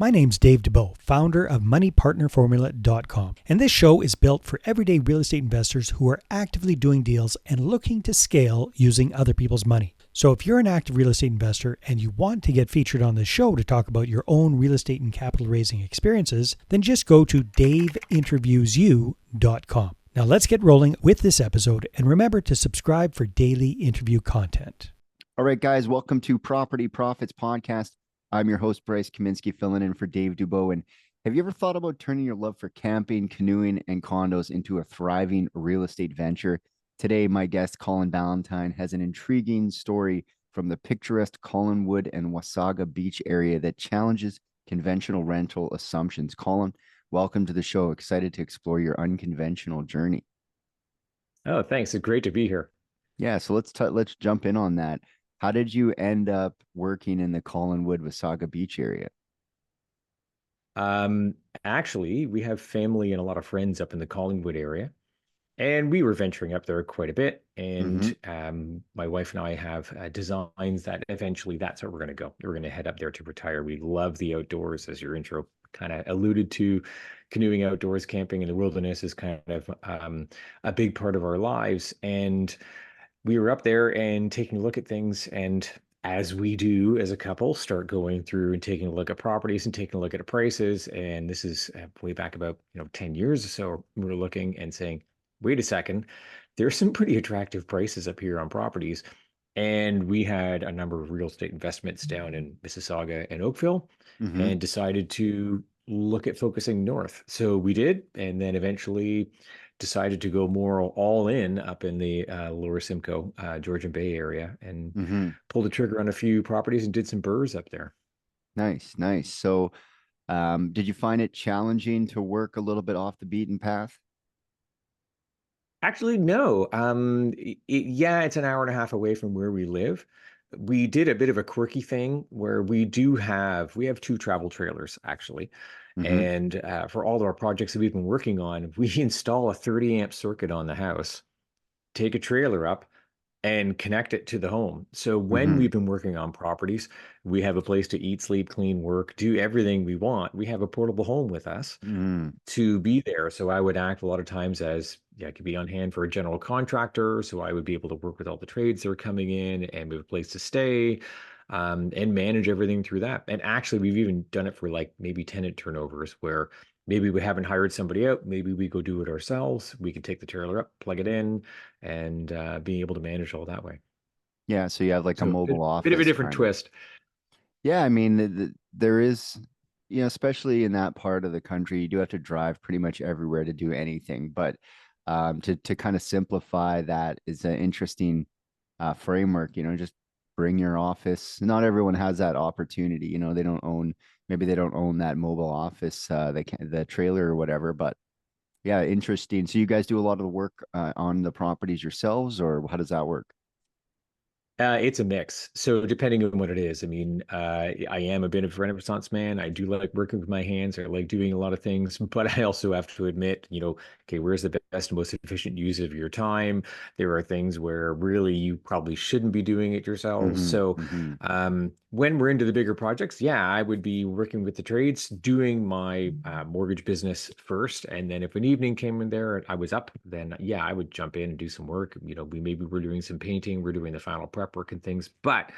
My name's Dave Dubeau, founder of MoneyPartnerFormula.com, and this show is built for everyday real estate investors who are actively doing deals and looking to scale using other people's money. So if you're an active real estate investor and you want to get featured on this show to talk about your own real estate and capital raising experiences, then just go to daveinterviewsyou.com. Now let's get rolling with this episode, and remember to subscribe for daily interview content. All right, guys, welcome to Property Profits Podcast. I'm your host, Bryce Kaminsky, filling in for Dave Dubeau. And have you ever thought about turning your love for camping, canoeing, and condos into a thriving real estate venture? Today, my guest, Colin Ballantyne, has an intriguing story from the picturesque Collingwood and Wasaga Beach area that challenges conventional rental assumptions. Colin, welcome to the show. Excited to explore your unconventional journey. Oh, thanks. It's great to be here. Yeah, so let's jump in on that. How did you end up working in the Collingwood Wasaga Beach area? Actually, we have family and a lot of friends up in the Collingwood area, and we were venturing up there quite a bit. And my wife and I have designs that eventually that's where we're going to go. We're going to head up there to retire. We love the outdoors, as your intro kind of alluded to. Canoeing outdoors, camping in the wilderness is kind of a big part of our lives. And we were up there and taking a look at things, and as we do as a couple, start going through and taking a look at properties and taking a look at the prices. And this is way back about 10 years or so. We were looking and saying, wait a second, there's some pretty attractive prices up here on properties. And we had a number of real estate investments down in Mississauga and Oakville, and decided to look at focusing north. So we did, and then eventually decided to go more all in up in the Lower Simcoe, Georgian Bay area, and pulled the trigger on a few properties and did some burrs up there. Nice. So did you find it challenging to work a little bit off the beaten path? Actually, no. Yeah, it's an hour and a half away from where we live. We did a bit of a quirky thing where we have two travel trailers, actually. And for all of our projects that we've been working on, we install a 30 amp circuit on the house, take a trailer up, and connect it to the home. So when we've been working on properties, we have a place to eat, sleep, clean, work, do everything we want. We have a portable home with us to be there. So I would act a lot of times as, I could be on hand for a general contractor. So I would be able to work with all the trades that are coming in, and we have a place to stay, and manage everything through that. And actually, we've even done it for like maybe tenant turnovers where maybe we haven't hired somebody out. Maybe we go do it ourselves. We can take the trailer up, plug it in, and being able to manage all that way. Yeah, so you have like a mobile office. Bit of a different twist. Yeah, I mean, there is, especially in that part of the country, you do have to drive pretty much everywhere to do anything. But to kind of simplify that is an interesting framework, just bring your office. Not everyone has that opportunity. Maybe they don't own that mobile office, the trailer or whatever. But yeah, interesting. So you guys do a lot of the work on the properties yourselves, or how does that work? It's a mix. So depending on what it is, I mean, I am a bit of a Renaissance man. I do like working with my hands. I like doing a lot of things, but I also have to admit, okay, where's the best and most efficient use of your time? There are things where really you probably shouldn't be doing it yourselves. So when we're into the bigger projects, yeah, I would be working with the trades, doing my mortgage business first. And then if an evening came in there and I was up, then yeah, I would jump in and do some work. Maybe we're doing some painting, we're doing the final prep work and things. But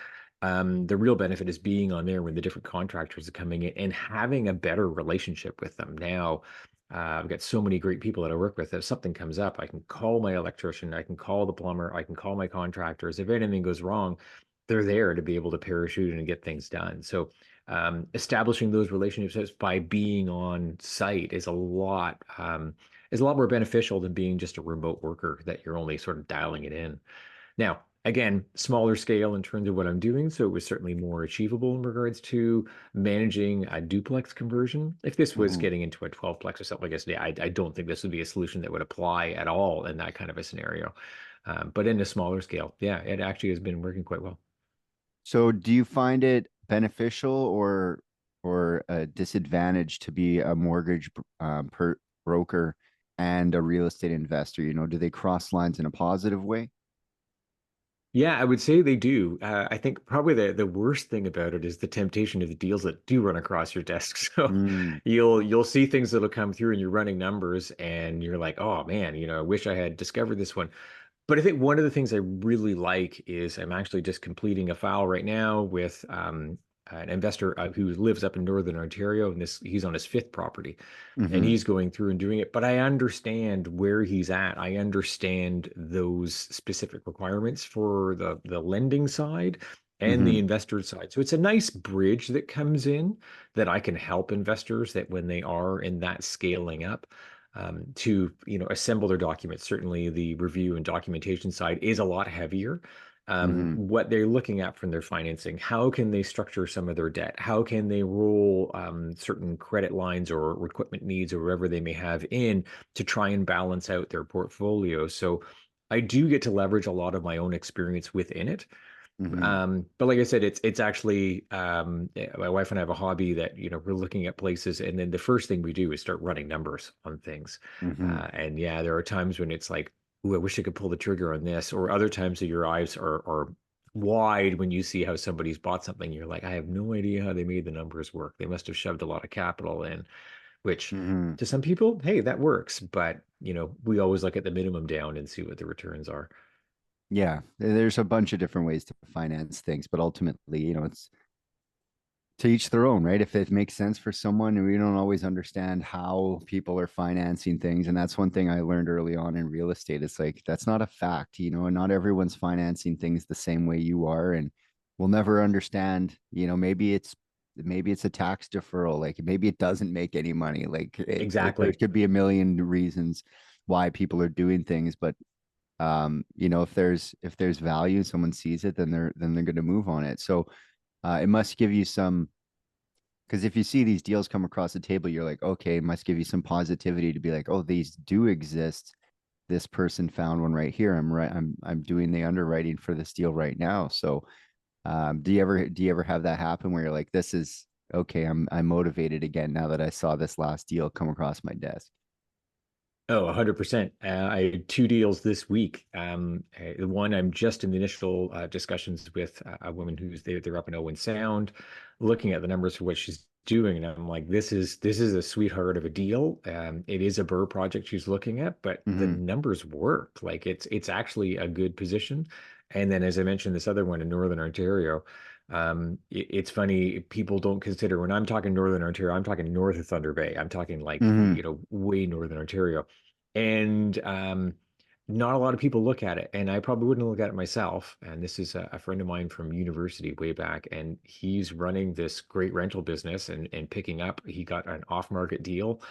the real benefit is being on there when the different contractors are coming in and having a better relationship with them. Now, I've got so many great people that I work with. If something comes up, I can call my electrician, I can call the plumber, I can call my contractors. If anything goes wrong, they're there to be able to parachute in and get things done. So establishing those relationships by being on site is a lot more beneficial than being just a remote worker that you're only sort of dialing it in. Now, again, smaller scale in terms of what I'm doing, so it was certainly more achievable in regards to managing a duplex conversion. If this was getting into a 12-plex or something like this, I don't think this would be a solution that would apply at all in that kind of a scenario. But in a smaller scale, yeah, it actually has been working quite well. So do you find it beneficial or a disadvantage to be a mortgage broker and a real estate investor? Do they cross lines in a positive way? Yeah, I would say they do. I think probably the worst thing about it is the temptation of the deals that do run across your desk. So Mm, you'll see things that'll come through and you're running numbers and you're like, oh man, I wish I had discovered this one. But I think one of the things I really like is I'm actually just completing a file right now with an investor who lives up in Northern Ontario, and he's on his fifth property, and hmm he's going through and doing it. But I understand where he's at. I understand those specific requirements for the lending side and the hmm investor side. So it's a nice bridge that comes in that I can help investors that when they are in that scaling up to assemble their documents. Certainly, the review and documentation side is a lot heavier. hmm What they're looking at from their financing, how can they structure some of their debt? How can they roll certain credit lines or equipment needs or whatever they may have in to try and balance out their portfolio? So I do get to leverage a lot of my own experience within it. hmm But like I said, it's actually my wife and I have a hobby that we're looking at places, and then the first thing we do is start running numbers on things. hmm And yeah, there are times when it's like, "Ooh, I wish I could pull the trigger on this," or other times that your eyes are wide when you see how somebody's bought something. You're like, I have no idea how they made the numbers work. They must have shoved a lot of capital in, which hmm to some people, hey, that works. But we always look at the minimum down and see what the returns are. Yeah, there's a bunch of different ways to finance things, but ultimately, it's to each their own, right? If it makes sense for someone, and we don't always understand how people are financing things. And that's one thing I learned early on in real estate. It's like that's not a fact, and not everyone's financing things the same way you are. And we'll never understand, maybe it's a tax deferral, like maybe it doesn't make any money. Like there Exactly. could be a million reasons why people are doing things, but if there's value, someone sees it, then they're going to move on it. So it must give you some, because if you see these deals come across the table, you're like, okay, it must give you some positivity to be like, oh, these do exist. This person found one right here. I'm right. I'm doing the underwriting for this deal right now. So do you ever have that happen where you're like, this is okay, I'm motivated again now that I saw this last deal come across my desk? Oh, 100%. I had two deals this week. One, I'm just in the initial discussions with a woman who's there. They're up in Owen Sound, looking at the numbers for what she's doing, and I'm like, this is a sweetheart of a deal. It is a Burr project she's looking at, but the Mm-hmm. numbers work. Like it's actually a good position. And then, as I mentioned, this other one in Northern Ontario. It's funny, people don't consider when I'm talking Northern Ontario, I'm talking north of Thunder Bay. I'm talking like, Mm-hmm. way Northern Ontario. And not a lot of people look at it. And I probably wouldn't look at it myself. And this is a friend of mine from university way back, and he's running this great rental business and picking up. He got an off-market deal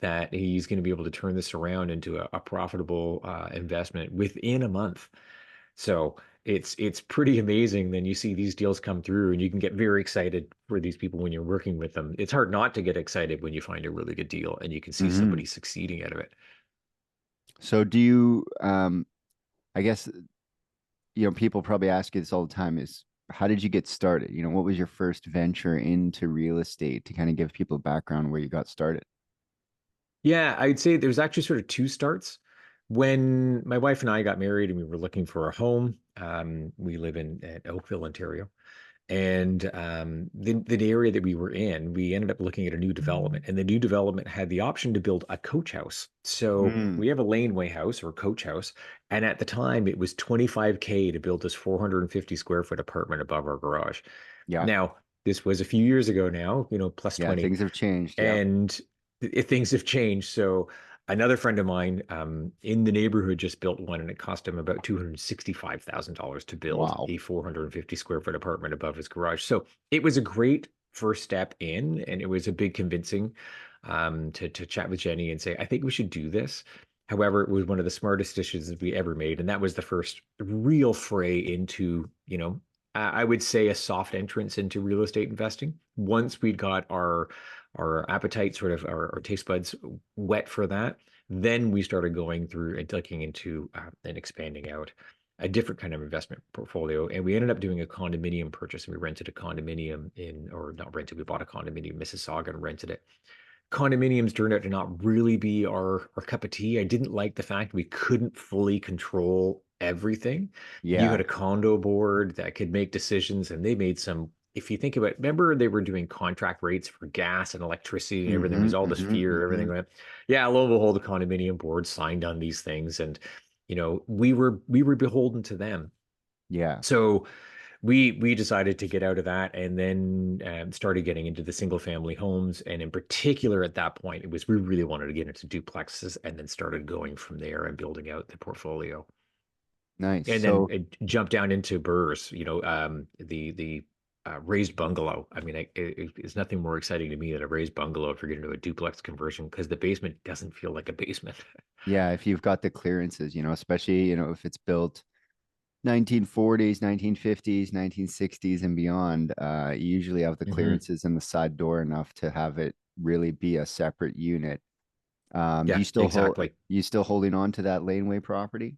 that he's going to be able to turn this around into a profitable investment within a month. So it's pretty amazing. Then you see these deals come through, and you can get very excited for these people when you're working with them. It's hard not to get excited when you find a really good deal and you can see Mm-hmm. somebody succeeding out of it. So do you I guess people probably ask you this all the time is how did you get started? What was your first venture into real estate, to kind of give people a background where you got started? Yeah, I'd say there's actually sort of two starts. When my wife and I got married and we were looking for a home, we live in at Oakville, Ontario. And the area that we were in, we ended up looking at a new development, and the new development had the option to build a coach house. So Mm, we have a laneway house or coach house, and at the time it was 25K to build this 450 square foot apartment above our garage. yeah. Now, this was a few years ago now, plus Yeah, 20, things have changed. Yep. and things have changed. So another friend of mine in the neighborhood just built one, and it cost him about $265,000 to build Wow. a 450 square foot apartment above his garage. So it was a great first step in, and it was a big convincing to chat with Jenny and say, I think we should do this. However, it was one of the smartest decisions we ever made, and that was the first real fray into, I would say a soft entrance into real estate investing. Once we'd got our appetite, sort of our taste buds wet for that, then we started going through and looking into and expanding out a different kind of investment portfolio. And we ended up doing a condominium purchase, and we rented a condominium or not rented, we bought a condominium in Mississauga and rented it. Condominiums turned out to not really be our cup of tea. I didn't like the fact we couldn't fully control everything. You had Yeah. a condo board that could make decisions, and they made some. If you think about, remember they were doing contract rates for gas and electricity and everything. Mm-hmm. There's all this Mm-hmm. fear, everything Mm-hmm. went. Yeah, lo and behold, the condominium board signed on these things, and we were beholden to them. Yeah. So we decided to get out of that, and then started getting into the single family homes. And in particular, at that point, it was we really wanted to get into duplexes, and then started going from there and building out the portfolio. Nice. And then So it jumped down into burrs, the raised bungalow. I mean, it's nothing more exciting to me than a raised bungalow if you're going to do a duplex conversion, because the basement doesn't feel like a basement. yeah, if you've got the clearances, especially, if it's built 1940s, 1950s, 1960s and beyond, you usually have the Hmm. clearances in the side door enough to have it really be a separate unit. Do Yeah, exactly. you still holding on to that laneway property?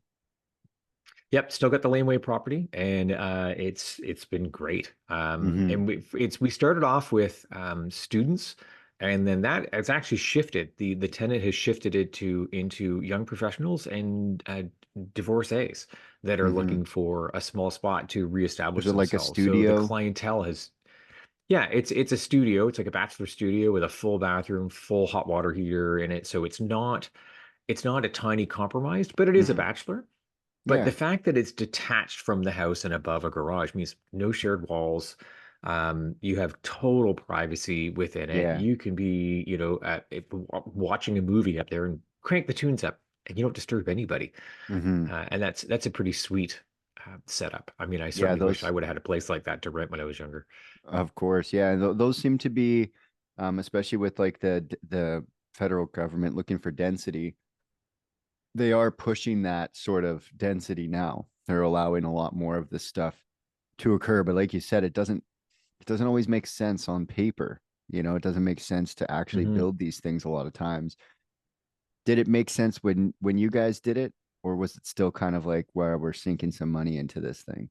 Yep, still got the laneway property, and it's been great. Mm-hmm. And we started off with students, and then that it's actually shifted. The tenant has shifted it to into young professionals and divorcees that are Mm-hmm. looking for a small spot to Is reestablish it like a themselves. So the studio? clientele has, yeah, it's a studio. It's like a bachelor studio with a full bathroom, full hot water heater in it. So it's not a tiny compromised, but it is a Mm-hmm. bachelor. But the Yeah. fact that it's detached from the house and above a garage means no shared walls. You have total privacy within it. Yeah. You can be, watching a movie up there and crank the tunes up, and you don't disturb anybody. Mm-hmm. And that's a pretty sweet setup. I mean, I Yeah, certainly wish I those, would have had a place like that to rent when I was younger. of course. Yeah, those seem to be, especially with like the federal government looking for density, they are pushing that sort of density now. They're allowing a lot more of this stuff to occur, but like you said, it doesn't always make sense on paper. It doesn't make sense to actually Mhm. build these things a lot of times. Did it make sense when you guys did it, or was it still kind of like where we're sinking some money into this thing?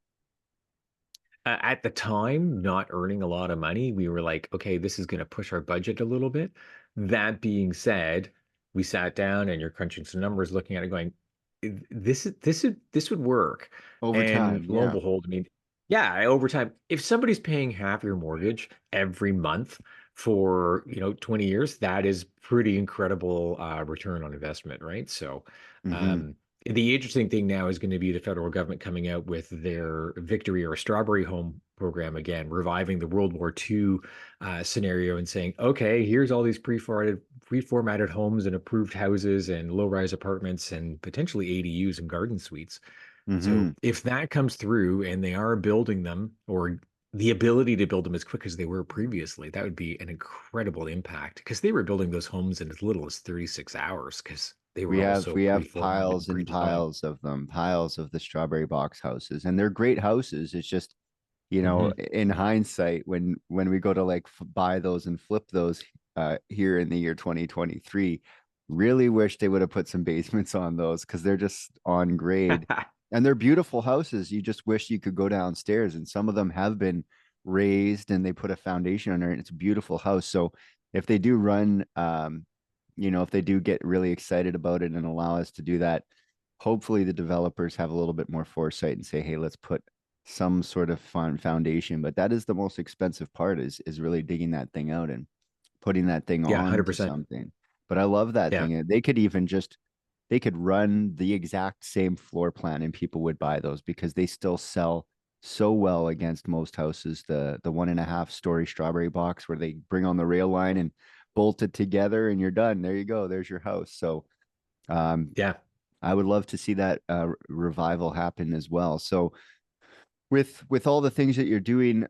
At the time, not earning a lot of money, we were like, okay, this is going to push our budget a little bit. That being said, we sat down and you're crunching some numbers, looking at it, going, this would work." Over And time, lo and yeah. behold, I mean, yeah, over time, if somebody's paying half your mortgage every month for 20 years, that is pretty incredible return on investment, right? So, Mm-hmm. um, the interesting thing now is going to be the federal government coming out with their Victory or Strawberry Home program again, reviving the World War II scenario and saying, okay, here's all these preformatted homes and approved houses and low-rise apartments and potentially ADUs and garden suites. So Mm-hmm. if that comes through and they are building them, or the ability to build them as quick as they were previously, that would be an incredible impact, because they were building those homes in as little as 36 hours because they We were have also we have pre-formatted and piles and pre-designed. piles of them, piles of the strawberry box houses, and they're great houses. It's just, Hmm. in hindsight, when we go to like buy those and flip those here in the year 2023, really wish they would have put some basements on those because they're just on grade. And they're beautiful houses. You just wish you could go downstairs, and some of them have been raised and they put a foundation under it. It's a beautiful house. So if they do run, if they do get really excited about it and allow us to do that, hopefully the developers have a little bit more foresight and say, hey, let's put some sort of fun foundation. But that is the most expensive part, is really digging that thing out and putting that thing Yeah, on to 100%. something. But I love that Yeah. thing. They could even just they could run the exact same floor plan and people would buy those because they still sell so well against most houses. The 1.5 story strawberry box where they bring on the rail line and bolt it together and you're done. There you go. There's your house. So um, Yeah. I would love to see that revival happen as well. So with all the things that you're doing,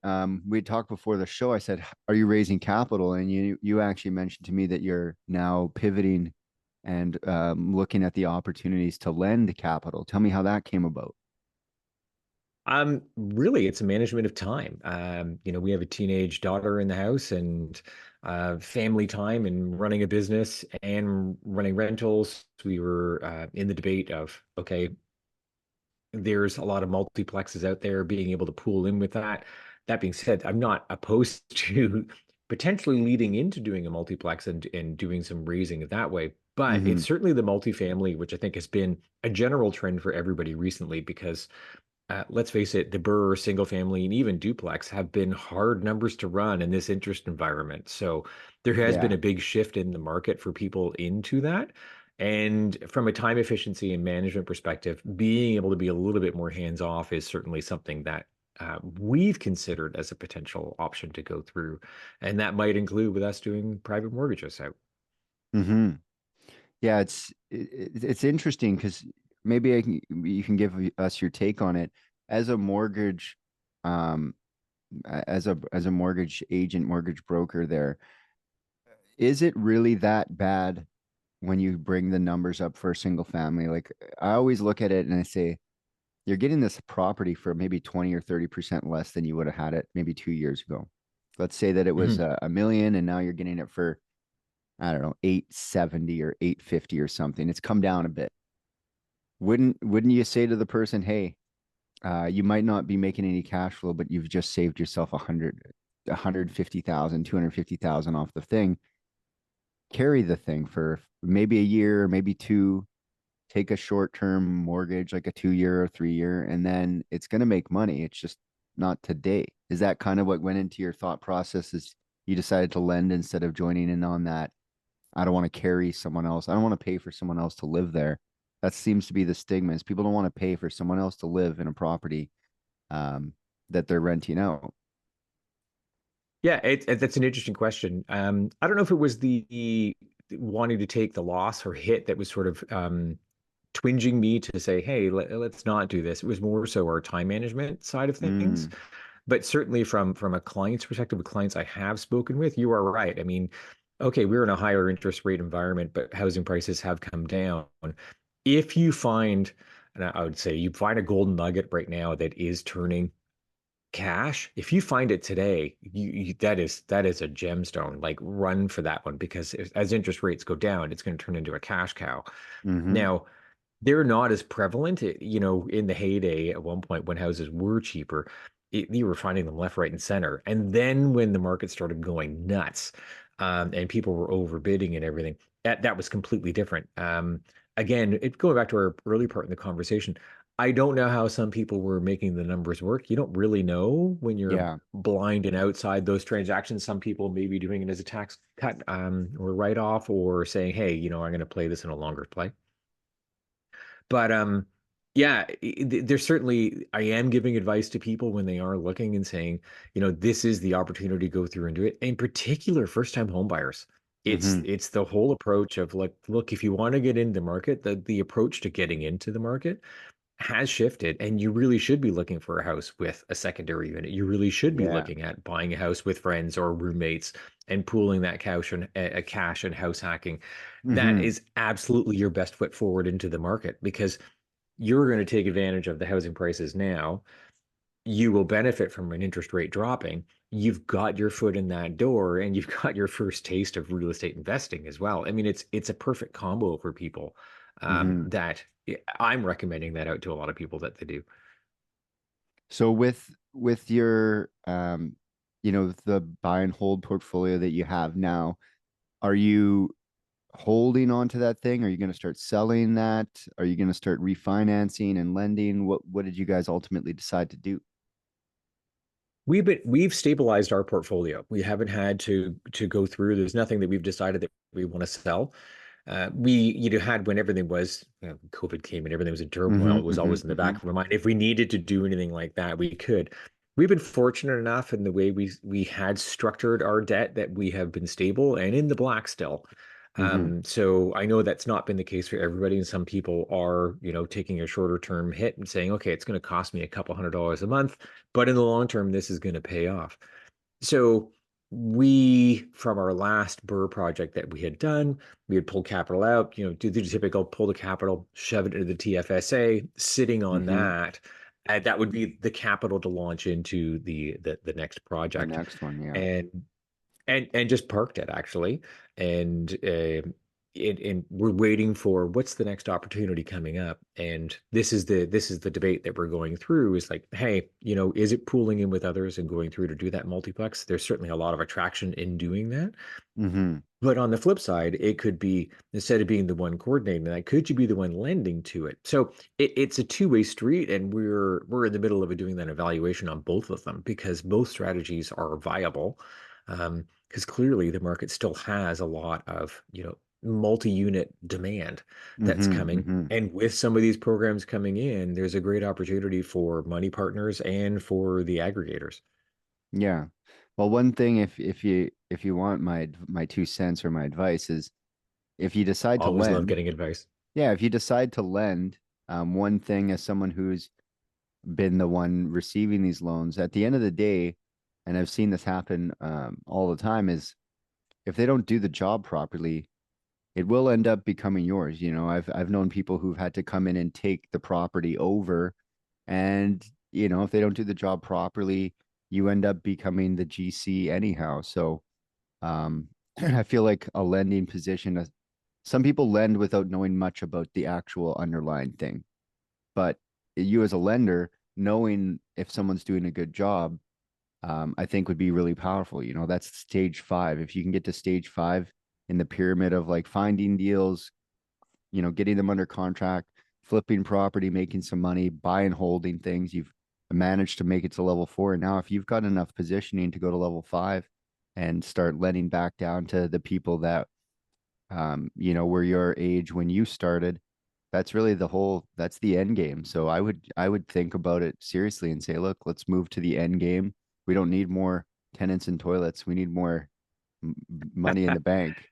we talked before the show. I said, "Are you raising capital?" And you actually mentioned to me that you're now pivoting and looking at the opportunities to lend capital. Tell me how that came about. Really, it's a management of time. We have a teenage daughter in the house, and family time and running a business and running rentals. We were in the debate of, okay, there's a lot of multiplexes out there, being able to pool in with that. That being said, I'm not opposed to potentially leading into doing a multiplex and doing some raising that way. But Mm-hmm. it's certainly the multifamily, which I think has been a general trend for everybody recently because let's face it, the Burr single family and even duplex have been hard numbers to run in this interest environment. So there has been Yeah. a big shift in the market for people into that. And from a time efficiency and management perspective, being able to be a little bit more hands off is certainly something that we've considered as a potential option to go through. And that might include with us doing private mortgages out. Mm-hmm. Yeah, it's interesting because maybe you can give us your take on it as a mortgage, um, as a mortgage agent, mortgage broker. There, is it really that bad when you bring the numbers up for a single family? Like I always look at it and I say, you're getting this property for maybe 20 or 30% less than you would have had it maybe 2 years ago. Let's say that it was Mhm. a million and now you're getting it for, I don't know, 870 or 850 or something. It's come down a bit. Wouldn't you say to the person, hey, you might not be making any cash flow, but you've just saved yourself 150,000, 250,000 off the thing. Carry the thing for maybe a year, maybe two, take a short-term mortgage, like a 2 year or 3 year, and then it's going to make money. It's just not today. Is that kind of what went into your thought process? Is you decided to lend instead of joining in on that? I don't want to carry someone else. I don't want to pay for someone else to live there. That seems to be the stigma is people don't want to pay for someone else to live in a property um, that they're renting out. Yeah, that's an interesting question. I don't know if it was the wanting to take the loss or hit that was sort of twinging me to say, hey, let's not do this. It was more so our time management side of things. Mm, But certainly from a client's perspective, with clients I have spoken with, you are right. I mean, okay, we're in a higher interest rate environment, but housing prices have come down. If you find, and I would say you find a golden nugget right now that is turning cash, if you find it today, that is a gemstone. Like run for that one because as interest rates go down, it's going to turn into a cash cow. mm-hmm. Now, they're not as prevalent. In the heyday at one point when houses were cheaper, you were finding them left, right, and center. And then when the market started going nuts, and people were overbidding and everything, that was completely different. Again, going back to our early part in the conversation, I don't know how some people were making the numbers work. You don't really know when you're Yeah. blind and outside those transactions. Some people may be doing it as a tax cut, or write off, or saying, "Hey, I'm going to play this in a longer play." But yeah, there's certainly I am giving advice to people when they are looking and saying, this is the opportunity to go through and do it. In particular, first-time home buyers. It's Mm-hmm. it's the whole approach of like, look, if you want to get into the market, the approach to getting into the market has shifted, and you really should be looking for a house with a secondary unit. You really should be Yeah. looking at buying a house with friends or roommates and pooling that cash and house hacking. That Mm-hmm. is absolutely your best foot forward into the market because you're going to take advantage of the housing prices now. You will benefit from an interest rate dropping. You've got your foot in that door and you've got your first taste of real estate investing as well. I mean, it's a perfect combo for people Mm-hmm. that I'm recommending that out to a lot of people that they do. So with your the buy and hold portfolio that you have now, are you holding on to that thing? Are you going to start selling that? Are you going to start refinancing and lending? What did you guys ultimately decide to do? We've stabilized our portfolio. We haven't had to go through. There's nothing that we've decided that we want to sell. We had when everything was COVID came and everything was in turmoil. Mm-hmm, It was mm-hmm, always in the mm-hmm, back of our mind. If we needed to do anything like that, we could. We've been fortunate enough in the way we had structured our debt that we have been stable and in the black still. mm-hmm, So I know that's not been the case for everybody, and some people are, taking a shorter term hit and saying, okay, it's going to cost me a couple $100 a month, but in the long term, this is going to pay off. So we, from our last Burr project that we had done, we had pulled capital out, do the typical pull the capital, shove it into the TFSA, sitting on mm-hmm. that. And that would be the capital to launch into the next The project. next one, yeah. And just parked it actually. And and we're waiting for what's the next opportunity coming up. And this is the debate that we're going through is like, hey, is it pooling in with others and going through to do that multiplex? There's certainly a lot of attraction in doing that. Mm-hmm. But on the flip side, it could be, instead of being the one coordinating that, could you be the one lending to it? So it's a two-way street, and we're in the middle of doing that evaluation on both of them because both strategies are viable. Because clearly the market still has a lot of, multi-unit demand that's Mm-hmm. coming. Mm-hmm. And with some of these programs coming in, there's a great opportunity for money partners and for the aggregators. Yeah. Well, one thing, if you want my 2 cents or my advice, is if you decide to Always love lend, getting advice. yeah, if you decide to lend, one thing as someone who's been the one receiving these loans, at the end of the day, and I've seen this happen all the time, is if they don't do the job properly, it will end up becoming yours. I've known people who've had to come in and take the property over, and if they don't do the job properly, you end up becoming the GC anyhow. So I feel like a lending position, some people lend without knowing much about the actual underlying thing. But you as a lender, knowing if someone's doing a good job, I think would be really powerful. That's stage 5. If you can get to stage 5 in the pyramid of like finding deals, getting them under contract, flipping property, making some money, buying, holding things, you've managed to make it to level 4. And now if you've got enough positioning to go to level 5 and start lending back down to the people that, were your age when you started, that's really that's the end game. So I would think about it seriously and say, look, let's move to the end game. We don't need more tenants and toilets. We need more money in the bank.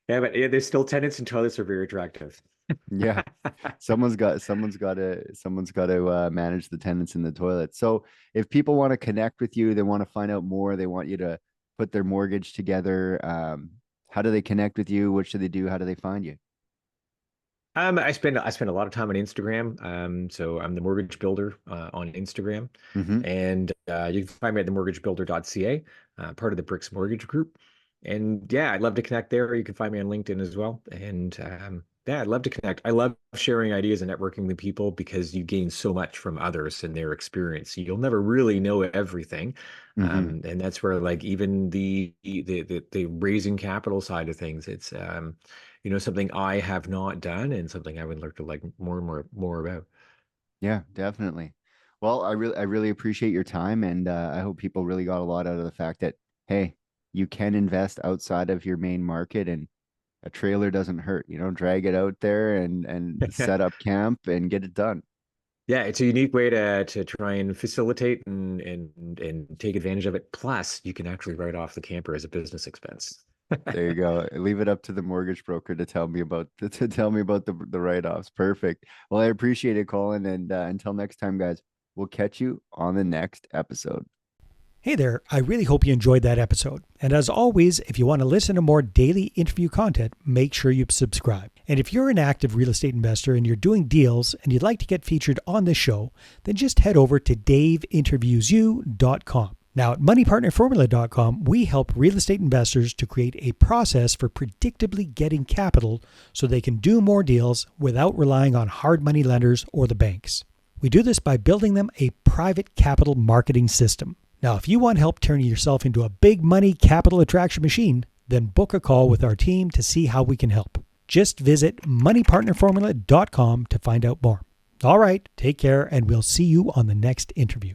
Yeah, but there's still tenants and toilets are very attractive. Yeah. Someone's got to manage the tenants in the toilet. So if people want to connect with you, they want to find out more, they want you to put their mortgage together. How do they connect with you? What should they do? How do they find you? I spend a lot of time on Instagram. So I'm the mortgage builder on Instagram, Mm-hmm. and you can find me at themortgagebuilder.ca, part of the Bricks Mortgage Group. And yeah, I'd love to connect there. You can find me on LinkedIn as well. And yeah, I'd love to connect. I love sharing ideas and networking with people because you gain so much from others and their experience. You'll never really know everything. Mm-hmm. And that's where like even the raising capital side of things, it's something I have not done and something I would like to like more about. Yeah, definitely. Well, I really appreciate your time, and I hope people really got a lot out of the fact that, hey, you can invest outside of your main market, and a trailer doesn't hurt. Drag it out there and set up camp and get it done. Yeah, it's a unique way to try and facilitate and take advantage of it. Plus, you can actually write off the camper as a business expense. There you go. Leave it up to the mortgage broker to tell me about the write-offs. Perfect. Well, I appreciate it, Colin, and until next time, guys, we'll catch you on the next episode. Hey there, I really hope you enjoyed that episode. And as always, if you want to listen to more daily interview content, make sure you subscribe. And if you're an active real estate investor and you're doing deals and you'd like to get featured on this show, then just head over to daveinterviewyou.com. Now at moneypartnerformula.com, we help real estate investors to create a process for predictably getting capital so they can do more deals without relying on hard money lenders or the banks. We do this by building them a private capital marketing system. Now, if you want help turning yourself into a big money capital attraction machine, then book a call with our team to see how we can help. Just visit moneypartnerformula.com to find out more. All right, take care, and we'll see you on the next interview.